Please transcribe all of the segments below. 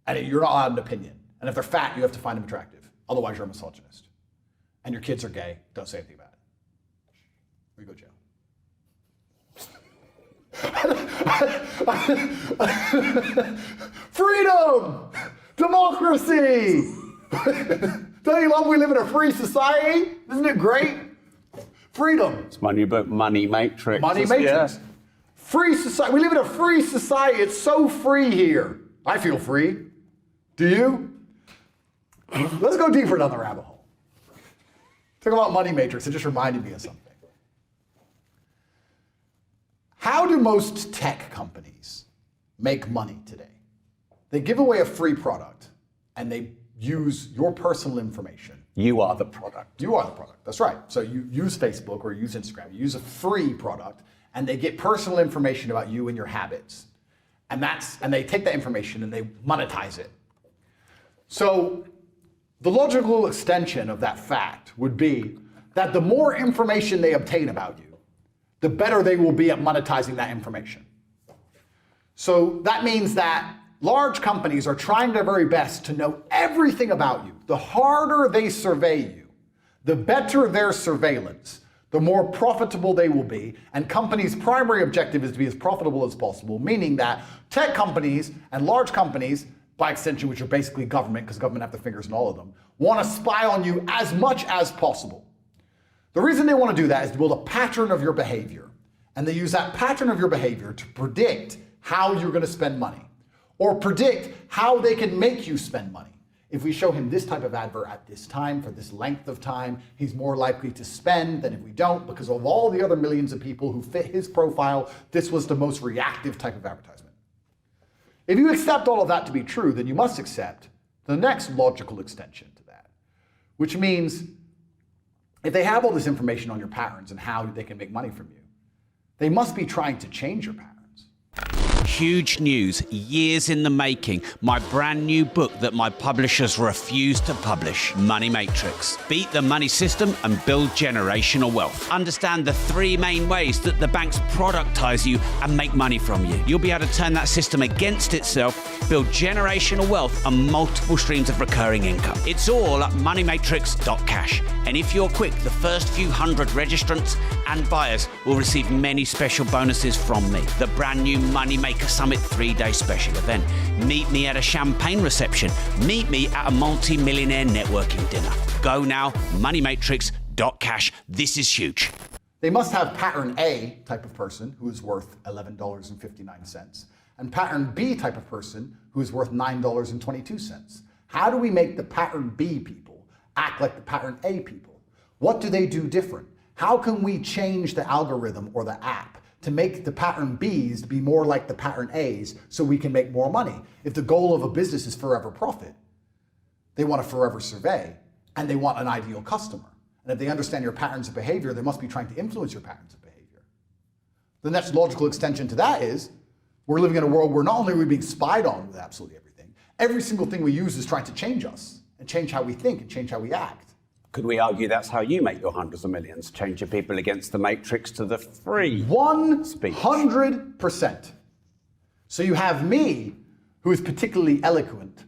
And you're not allowed an opinion. And if they're fat, you have to find them attractive. Otherwise, you're a misogynist. And your kids are gay, don't say anything about it. Or you go to jail. Freedom! Democracy! Don't you love we live in a free society? Isn't it great? Freedom. It's my new book, Money Matrix. Money Matrix. Yeah. Free society. We live in a free society. It's so free here. I feel free. Do you? Let's go deeper down the rabbit hole. Talk about Money Matrix. It just reminded me of something. How do most tech companies make money today? They give away a free product and they use your personal information. You are the product. You are the product, that's right. So you use Facebook or you use Instagram, you use a free product and they get personal information about you and your habits. And they take that information and they monetize it. So the logical extension of that fact would be that the more information they obtain about you, the better they will be at monetizing that information. So that means that large companies are trying their very best to know everything about you. The harder they survey you, the better their surveillance, the more profitable they will be. And companies' primary objective is to be as profitable as possible, meaning that tech companies and large companies, by extension, which are basically government, because government have their fingers in all of them, want to spy on you as much as possible. The reason they want to do that is to build a pattern of your behavior. And they use that pattern of your behavior to predict how you're going to spend money, or predict how they can make you spend money. If we show him this type of advert at this time for this length of time, he's more likely to spend than if we don't, because of all the other millions of people who fit his profile, this was the most reactive type of advertisement. If you accept all of that to be true, then you must accept the next logical extension to that, which means if they have all this information on your patterns and how they can make money from you, they must be trying to change your patterns. Huge news, years in the making. My brand new book that my publishers refuse to publish, Money Matrix. Beat the money system and build generational wealth. Understand the three main ways that the banks productize you and make money from you. You'll be able to turn that system against itself, build generational wealth and multiple streams of recurring income. It's all at moneymatrix.cash. And if you're quick, the first few hundred registrants and buyers will receive many special bonuses from me. The brand new Money Maker Summit 3-day special event. Meet me at a champagne reception. Meet me at a multi-millionaire networking dinner. Go now, moneymatrix.cash. This is huge. They must have pattern A type of person who is worth $11.59 and pattern B type of person who is worth $9.22. How do we make the pattern B people act like the pattern A people? What do they do different? How can we change the algorithm or the app to make the pattern Bs be more like the pattern As so we can make more money? If the goal of a business is forever profit, they want to forever survey and they want an ideal customer. And if they understand your patterns of behavior, they must be trying to influence your patterns of behavior. The next logical extension to that is we're living in a world where not only are we being spied on with absolutely everything, every single thing we use is trying to change us and change how we think and change how we act. Could we argue that's how you make your hundreds of millions, change your people against the matrix to the free 100%. So you have me, who is particularly eloquent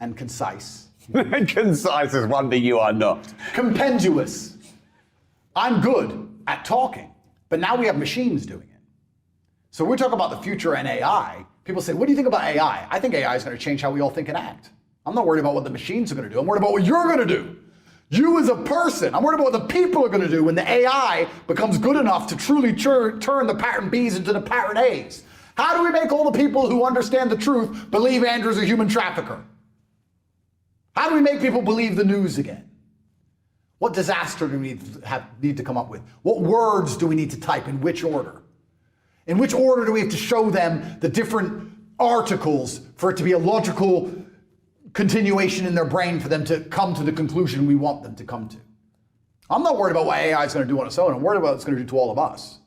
and concise. Concise is one that you are not. Compendious. I'm good at talking, but now we have machines doing it. So when we talk about the future and AI, people say, what do you think about AI? I think AI is going to change how we all think and act. I'm not worried about what the machines are going to do. I'm worried about what you're going to do. You as a person. I'm worried about what the people are going to do when the AI becomes good enough to truly turn the pattern Bs into the pattern As. How do we make all the people who understand the truth believe Andrew's a human trafficker? How do we make people believe the news again? What disaster do we need to come up with? What words do we need to type in which order? In which order do we have to show them the different articles for it to be a logical continuation in their brain for them to come to the conclusion we want them to come to? I'm not worried about what AI is going to do on its own. I'm worried about what it's going to do to all of us.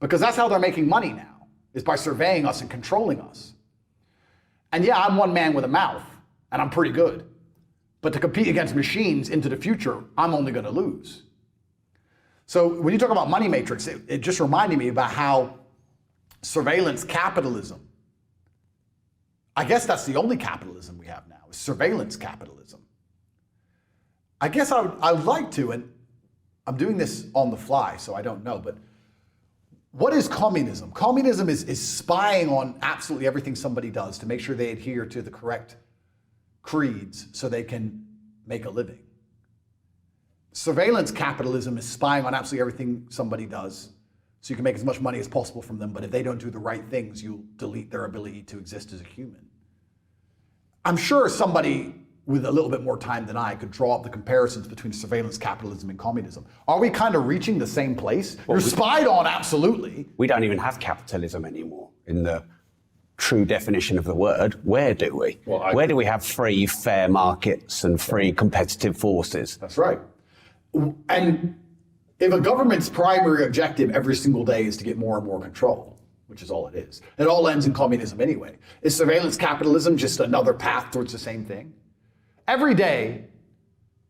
Because that's how they're making money now, is by surveying us and controlling us. And yeah, I'm one man with a mouth, and I'm pretty good. But to compete against machines into the future, I'm only going to lose. So when you talk about Money Matrix, it just reminded me about how surveillance capitalism I guess that's the only capitalism we have now, is surveillance capitalism. I guess I would like to, and I'm doing this on the fly, so I don't know, but what is communism? Communism is spying on absolutely everything somebody does to make sure they adhere to the correct creeds so they can make a living. Surveillance capitalism is spying on absolutely everything somebody does so you can make as much money as possible from them, but if they don't do the right things, you'll delete their ability to exist as a human. I'm sure somebody with a little bit more time than I could draw up the comparisons between surveillance capitalism and communism. Are we kind of reaching the same place? You're spied on, absolutely. We don't even have capitalism anymore in the true definition of the word. Where do we? Where do we have free, fair markets and free competitive forces? That's right. And if a government's primary objective every single day is to get more and more control, which is all it is, it all ends in communism anyway. Is surveillance capitalism just another path towards the same thing? Every day,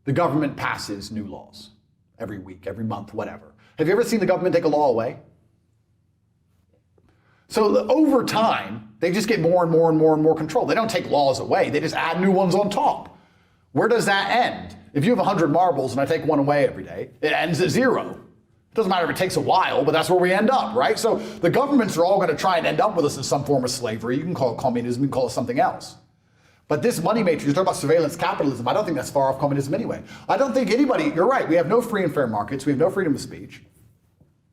the government passes new laws. Every week, every month, whatever. Have you ever seen the government take a law away? So over time, they just get more and more and more and more control. They don't take laws away, they just add new ones on top. Where does that end? If you have 100 marbles and I take one away every day, it ends at 0. It doesn't matter if it takes a while, but that's where we end up, right? So the governments are all going to try and end up with us in some form of slavery. You can call it communism, you can call it something else. But this money matrix, you talk about surveillance capitalism, I don't think that's far off communism anyway. I don't think anybody, you're right, we have no free and fair markets, we have no freedom of speech.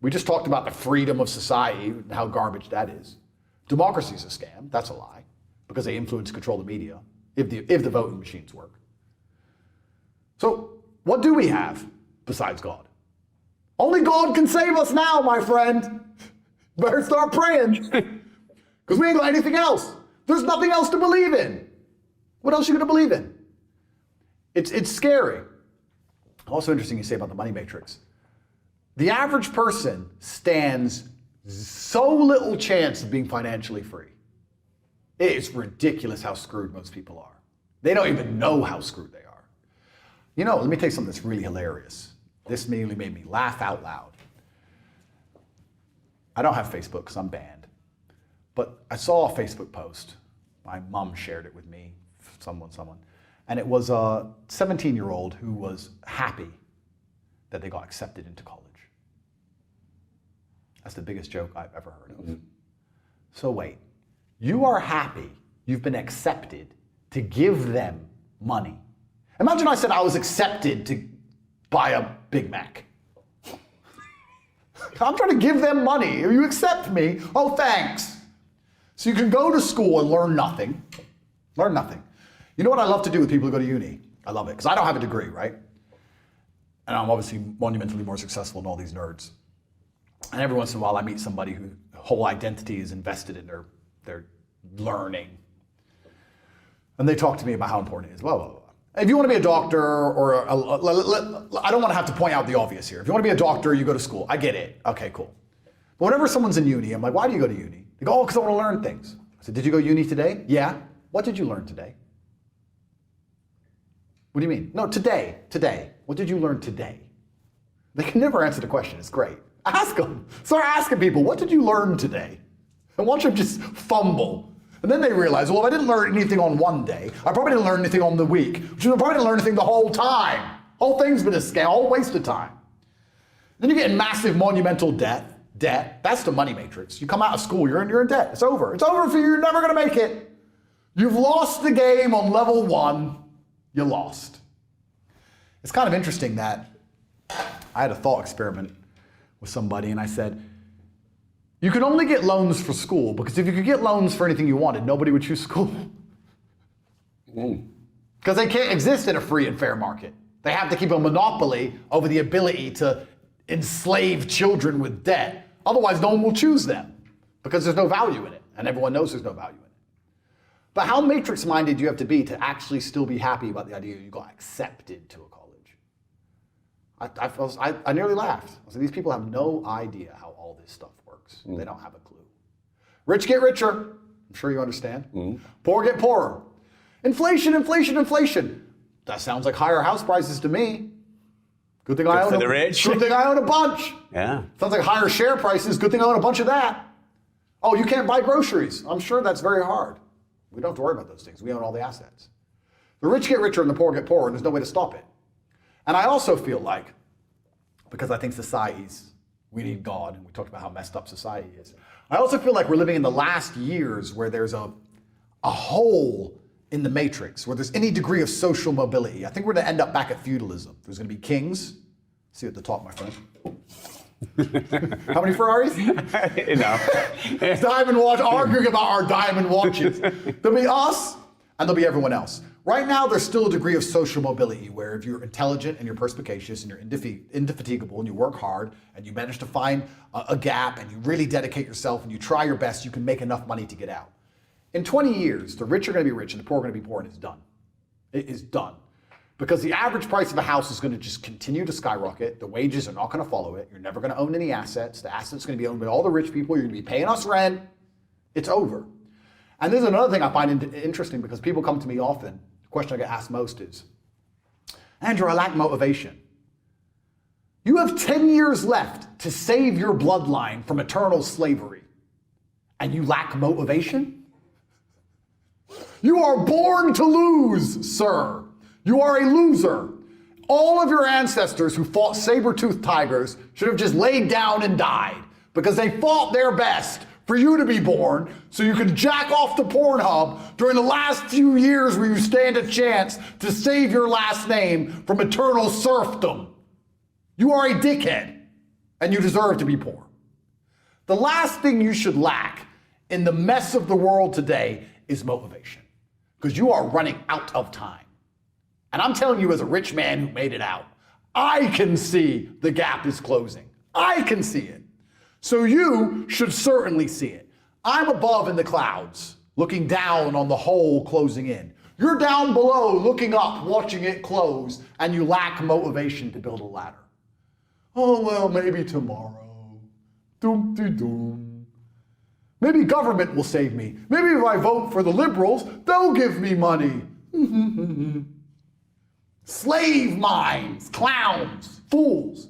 We just talked about the freedom of society and how garbage that is. Democracy is a scam, that's a lie, because they influence and control the media, if the voting machines work. So what do we have besides God? Only God can save us now, my friend. Better start praying, because we ain't got anything else. There's nothing else to believe in. What else are you going to believe in? It's scary. Also interesting you say about the money matrix. The average person stands so little chance of being financially free. It's ridiculous how screwed most people are. They don't even know how screwed they are. You know, let me tell you something that's really hilarious. This really made me laugh out loud. I don't have Facebook because I'm banned. But I saw a Facebook post. My mom shared it with me, someone. And it was a 17-year-old who was happy that they got accepted into college. That's the biggest joke I've ever heard of. Mm-hmm. So wait, you are happy you've been accepted to give them money. Imagine I said I was accepted to buy a Big Mac. I'm trying to give them money. You accept me? Oh, thanks. So you can go to school and learn nothing. Learn nothing. You know what I love to do with people who go to uni? I love it, because I don't have a degree, right? And I'm obviously monumentally more successful than all these nerds. And every once in a while I meet somebody whose whole identity is invested in their learning. And they talk to me about how important it is, blah, blah, blah. If you want to be a doctor or I don't want to have to point out the obvious here. If you want to be a doctor, you go to school. I get it. Okay, cool. But whenever someone's in uni, I'm like, why do you go to uni? They go, oh, because I want to learn things. I said, did you go to uni today? Yeah. What did you learn today? What do you mean? No, today. What did you learn today? They can never answer the question. It's great. Ask them. Start asking people, what did you learn today? And watch them just fumble. And then they realize, well, if I didn't learn anything on one day, I probably didn't learn anything on the week, which means I probably didn't learn anything the whole time. Whole thing's been a scam, whole waste of time. Then you get in massive monumental debt. That's the money matrix. You come out of school, you're in debt. It's over. It's over for you. You're never going to make it. You've lost the game on level 1. You lost. It's kind of interesting that I had a thought experiment with somebody, and I said, you could only get loans for school, because if you could get loans for anything you wanted, nobody would choose school. Because they can't exist in a free and fair market. They have to keep a monopoly over the ability to enslave children with debt. Otherwise, no one will choose them, because there's no value in it, and everyone knows there's no value in it. But how matrix-minded do you have to be to actually still be happy about the idea you got accepted to a college? I nearly laughed. I said, these people have no idea how all this stuff works. They don't have a clue. Rich get richer. I'm sure you understand. Poor get poorer. Inflation. That sounds like higher house prices to me. Good thing I own the rich. Good thing I own a bunch. Yeah. Sounds like higher share prices. Good thing I own a bunch of that. Oh, you can't buy groceries. I'm sure that's very hard. We don't have to worry about those things. We own all the assets. The rich get richer and the poor get poorer, and there's no way to stop it. And I also feel like, because I think we need God, and we talked about how messed up society is. I also feel like we're living in the last years where there's a hole in the matrix, where there's any degree of social mobility. I think we're gonna end up back at feudalism. There's gonna be kings. See you at the top, my friend. How many Ferraris? Enough. Diamond watch, arguing about our diamond watches. There'll be us, and there'll be everyone else. Right now, there's still a degree of social mobility where if you're intelligent and you're perspicacious and you're indefatigable and you work hard and you manage to find a gap and you really dedicate yourself and you try your best, you can make enough money to get out. In 20 years, the rich are going to be rich and the poor are going to be poor, and it's done. It is done. Because the average price of a house is going to just continue to skyrocket. The wages are not going to follow it. You're never going to own any assets. The assets are going to be owned by all the rich people. You're going to be paying us rent. It's over. And there's another thing I find interesting, because people come to me often. The question I get asked most is, Andrew, I lack motivation. You have 10 years left to save your bloodline from eternal slavery, and you lack motivation? You are born to lose, sir. You are a loser. All of your ancestors who fought saber-toothed tigers should have just laid down and died, because they fought their best for you to be born so you could jack off to Pornhub during the last few years where you stand a chance to save your last name from eternal serfdom. You are a dickhead, and you deserve to be poor. The last thing you should lack in the mess of the world today is motivation, because you are running out of time. And I'm telling you, as a rich man who made it out, I can see the gap is closing. I can see it. So you should certainly see it. I'm above in the clouds, looking down on the hole closing in. You're down below, looking up, watching it close, and you lack motivation to build a ladder. Oh, well, maybe tomorrow. Doom-de-doom. Maybe government will save me. Maybe if I vote for the liberals, they'll give me money. Slave minds, clowns, fools.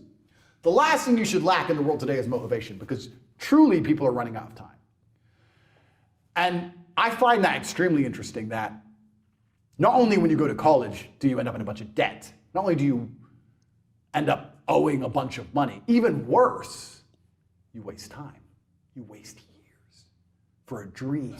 The last thing you should lack in the world today is motivation, because truly people are running out of time. And I find that extremely interesting, that not only when you go to college do you end up in a bunch of debt, not only do you end up owing a bunch of money, even worse, you waste time. You waste years for a dream.